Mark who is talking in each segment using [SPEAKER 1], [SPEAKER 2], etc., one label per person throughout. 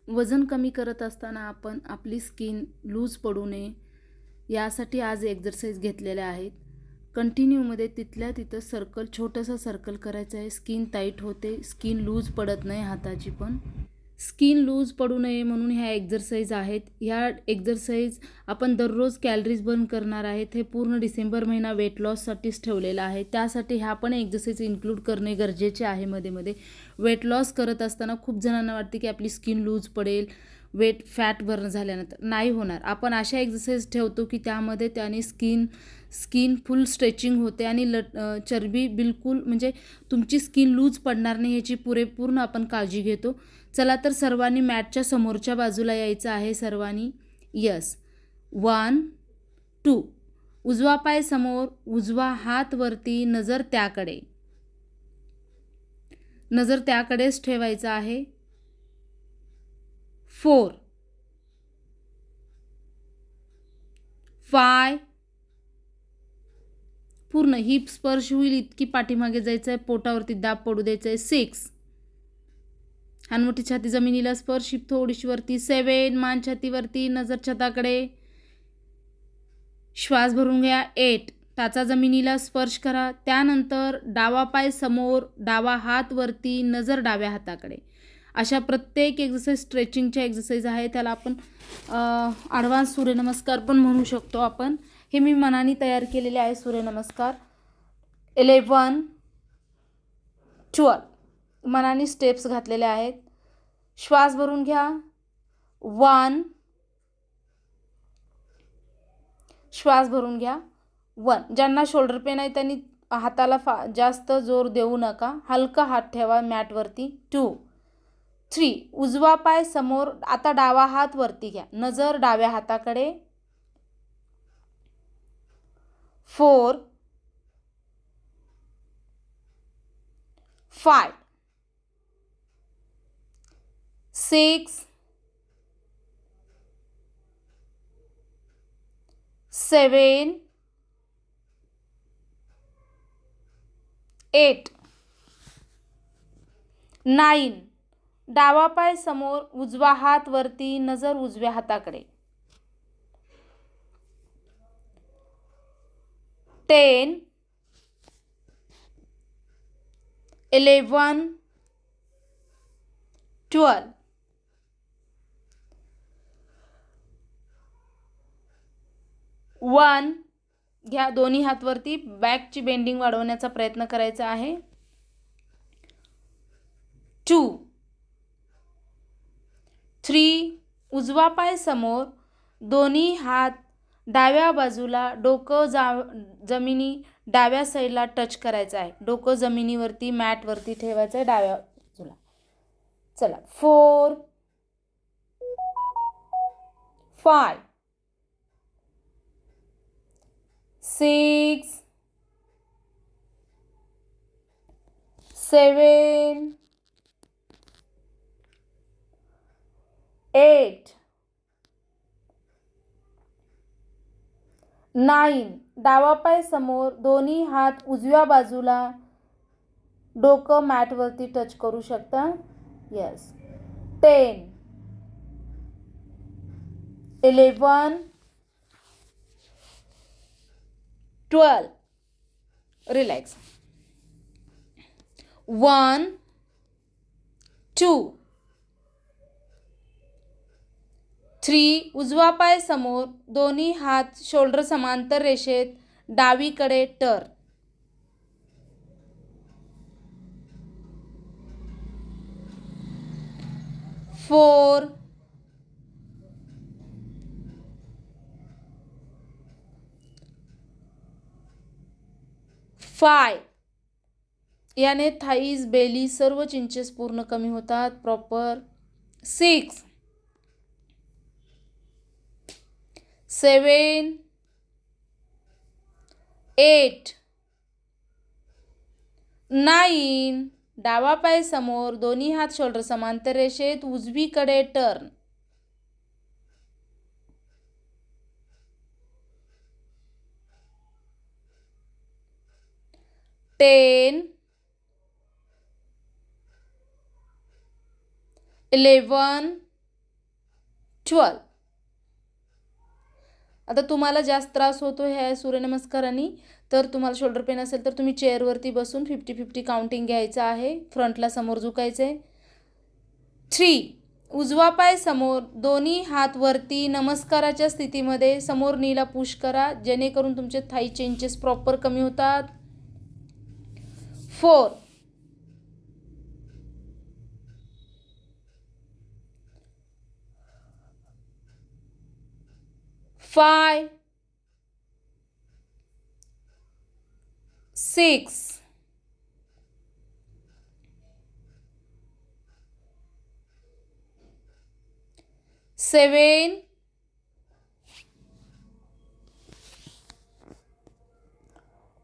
[SPEAKER 1] वजन कमी करत असताना आपण आपली स्किन लूज पडू नये यासाठी आज एक्झरसाइज घेतलेल्या आहेत. कंटिन्यूमध्ये तिथल्या तिथं छोटंसं सर्कल करायचं आहे. स्किन टाईट होते, स्किन लूज पडत नाही हाताची पण. स्किन लूज पडू नये म्हणून ह्या एक्झरसाइज आहेत. ह्या एक्झरसाइज आपण दररोज कॅलरीज बर्न करणार आहेत. हे पूर्ण डिसेंबर महिना वेट लॉससाठीच ठेवलेला आहे. त्यासाठी ह्या पण एक्झरसाइज इन्क्लूड करणे गरजेचे आहे. मध्ये वेट लॉस करत असताना खूप जणांना वाटते की आपली स्किन लूज पडेल फॅट बर्न झाल्यानंतर. नाही होणार. आपण अशा एक्झरसाइज ठेवतो की त्याने स्किन फुल स्ट्रेचिंग होते आणि चरबी बिलकुल म्हणजे तुमची स्किन लूज पडणार नाही याची पूर्ण आपण काळजी घेतो. चला तर सर्वांनी मॅटच्या समोरच्या बाजूला यायचं आहे. सर्वांनी यस. 1 2. उजवा पाय समोर, उजवा हात वरती, नजर त्याकडेच ठेवायचा आहे. 4 5. पूर्ण हिप स्पर्श होईल इतकी पाठीमागे जायचं आहे. पोटावरती दाब पडू द्यायचा आहे. 6. हानमोठी छाती जमिनीला स्पर्श, हिप थोडीशी वरती. 7. मान छातीवरती, नजर छताकडे. श्वास भरून घ्या. 8. टाचा जमिनीला स्पर्श करा. त्यानंतर डावा पाय समोर, डावा हात वरती, नजर डाव्या हाताकडे. अशा प्रत्येक एक्झरसाइज स्ट्रेचिंगच्या एक्झरसाइज आहे. त्याला आपण ॲडव्हान्स सूर्यनमस्कार पण म्हणू शकतो आपण. हे मी मनाने तयार केलेले आहे सूर्यनमस्कार. 11 12 मनाने स्टेप्स घातलेले आहेत. श्वास भरून घ्या. 1. श्वास भरून घ्या. 1. ज्यांना शोल्डर पेन आहे त्यांनी हाताला जास्त जोर देऊ नका. हलका हात ठेवा मॅटवरती. 2 3. उजवा पाय समोर, आता डावा हात वरती घ्या. नजर डाव्या हाताकडे. 4 5 6 7 8 9. डावा पाय समोर, उजवा हात वरती, नजर उजव्या हाताकडे. 10 11 12 1. घ्या दोन्ही हात वरती. बॅकची बेंडिंग वाढवण्याचा प्रयत्न करायचा आहे. 2 3. उजवा पाय समोर, दोन्ही हात डाव्या बाजूला, डोकं जमिनी डाव्या साईडला टच करायचं आहे. डोकं जमिनीवरती मॅटवरती ठेवायचं आहे डाव्या बाजूला. चला. 4 5 6 7 8 9. डावा पाय समोर, दोन्ही हात उजव्या बाजूला, डोकं मॅटवरती टच करू शकता. यस. 10 11 12. रिलॅक्स. 1 2 3. उजवा पाय समोर, दोन्ही हात शोल्डर समांतर रेषेत, डावीकडे टर्न. 4 5. याने थाईज, बेली सर्व चिंचेस पूर्ण कमी होतात प्रॉपर. 6 7 8 9. डावा पाय समोर, दोन्ही हात शोल्डर समांतर रेषेत, उजवीकडे टर्न. 10 11 12. आता तुम्हाला जास्त त्रास होतो ह्या सूर्यनमस्कारांनी, तर तुम्हाला शोल्डर पेन असेल तर तुम्ही चेअरवरती बसून 50-50 काउंटिंग घ्यायचं आहे. फ्रंटला समोर झुकायचं आहे. 3. उजवा पाय समोर, दोन्ही हात वरती नमस्काराच्या स्थितीमध्ये समोर नीला पुश करा, जेणेकरून तुमचे थाई चेंजेस प्रॉपर कमी होतात. 4. 5. 6. 7.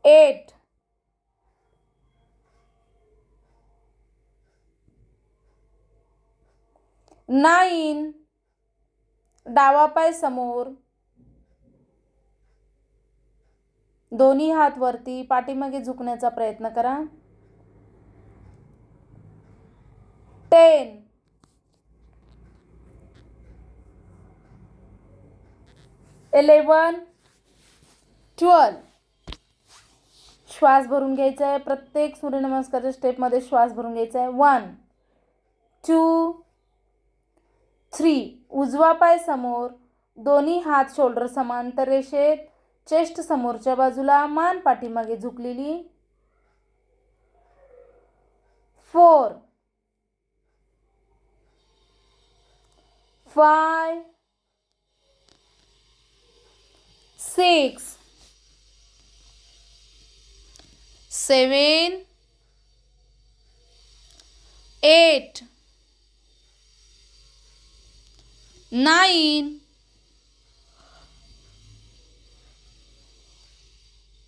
[SPEAKER 1] 8. 9. डावा पाय समोर, दोन्ही हात वरती, पाठीमागे झुकण्याचा प्रयत्न करा. 10. 11. 12. श्वास भरून घ्यायचा आहे. प्रत्येक सूर्यनमस्कारच्या स्टेपमध्ये श्वास भरून घ्यायचा आहे. 1, 2, 3. उजवा पाय समोर, दोन्ही हात शोल्डर समांतर रेषेत, चेस्ट समोरच्या बाजूला, मान पाठीमागे झुकलेली. 4, 5, 6, 7, 8, 9.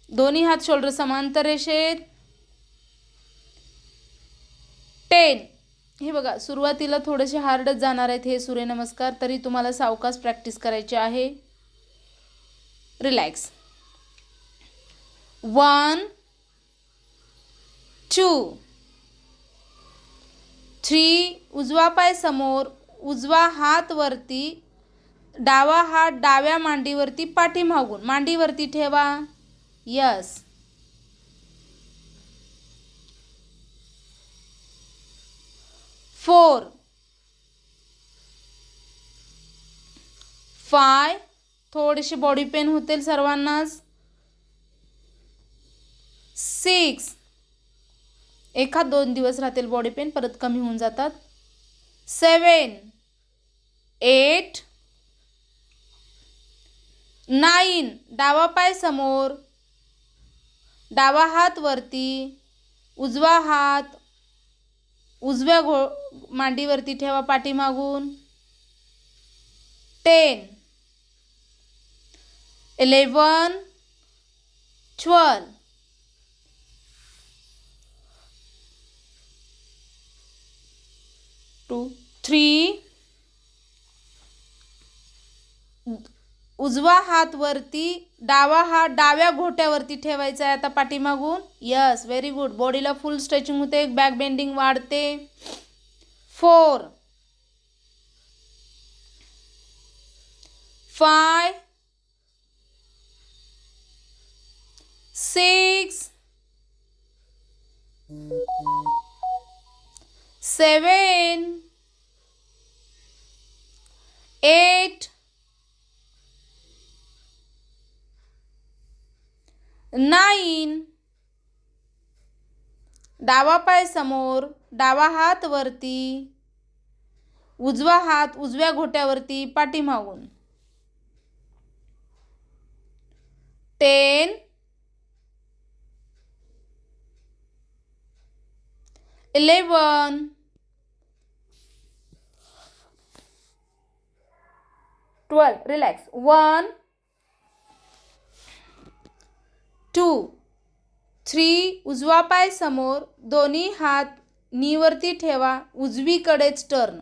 [SPEAKER 1] दोन्ही हात शोल्डर समांतर रेषेत. 10. हे बघा, सुरुवातीला थोडेसे हार्डच जाणार आहेत हे सूर्यनमस्कार, तरी तुम्हाला सावकाश प्रॅक्टिस करायची आहे. रिलॅक्स. 1, 2, 3. उजवा पाय समोर, उजवा हात वरती, डावा हात डाव्या मांडीवरती पाठीमागून, मांडीवरती ठेवा. यस. 4, 5. थोडीशी बॉडी पेन होतील सर्वांनाच. 6. 1-2 दिवस राहतील बॉडी पेन, परत कमी होऊन जातात. 7, 8, 9. डावा पाय समोर, डावा हात वरती, उजवा हात उजव्या मांडीवरती ठेवा पाठीमागून. 10, 11, 12. 2, 3. उजवा हात वरती, डावा हात डाव्या घोट्यावरती ठेवायचा आहे आता पाठीमागून. Yes, very good. बॉडीला फुल स्ट्रेचिंग होते, बॅक बेंडिंग वाढते. 4, 5, 6, 7, 8, 9. डावा पाय समोर, डावा हात वरती, उजवा हात उजव्या घोट्यावरती पाठीमागून. 10, 11, 12. रिलॅक्स. 1, 2, 3. उजवा पाय समोर, दोन्ही हात नीवरती ठेवा, उजवीकडेच टर्न,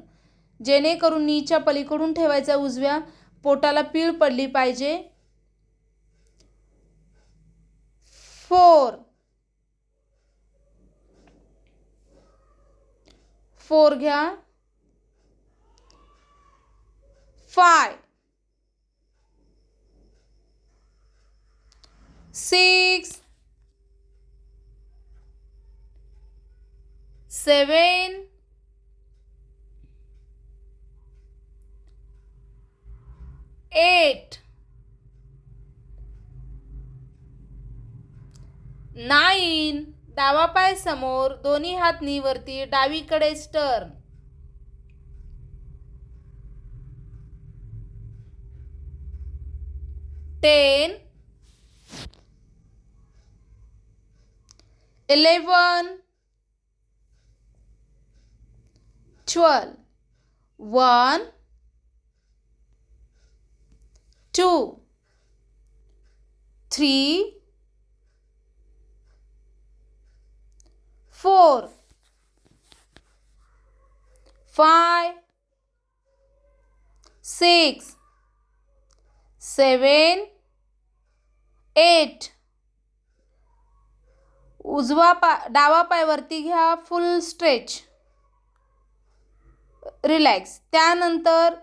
[SPEAKER 1] जेणेकरून नीच्या पलीकडून ठेवायचा, उजव्या पोटाला पीळ पडली पाहिजे. 4, 4 घ्या. 5 6 7 8 9 डावा पाय समोर, दोन्ही हात नी वरती, डावीकडे टर्न. 10 11 12 1 2 3 4 5 6 7 8 डावा पाय वरती घ्या, फुल स्ट्रेच, रिलॅक्स. त्यानंतर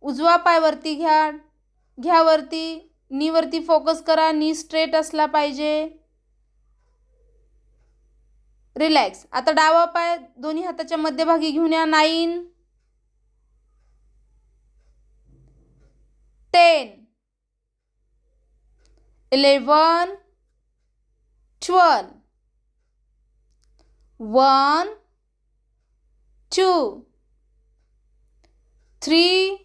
[SPEAKER 1] उजवा पाय वरती घ्या वरती, नी वरती फोकस करा, नी स्ट्रेट असला पाहिजे, रिलॅक्स. आता डावा पाय दोन्ही हाताच्या मध्यभागी घेऊन या. 9 10 11 12 1 2 3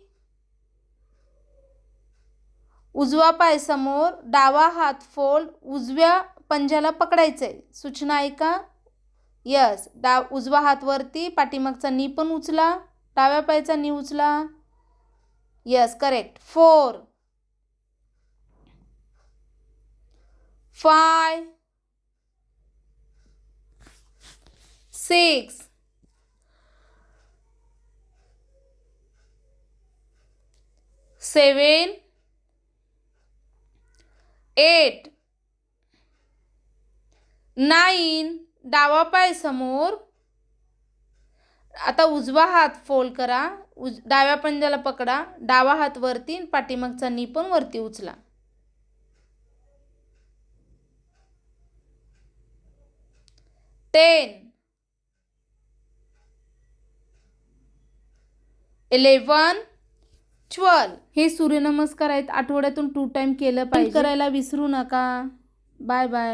[SPEAKER 1] उजवा पाय समोर, डावा हात फोल्ड, उजव्या पंजाला पकडायचंय. सूचना ऐका. यस, उजवा हात वरती, पाठीमागचा नी पण उचला, डाव्या पायाचा नी उचला. Yes, correct. 4 5 6 7 8 9 डावा पाय समोर. आता उजवा हात फोल्ड करा, डाव्या पंजाला पकडा, डावा हात वरती, पाठीमागचा नी पण वरती उचला. 10 11 12 हे सूर्यनमस्कार आहेत, आठवड्यातून 2 टाइम केलं पाहिजे. करायला विसरू नका. Bye bye.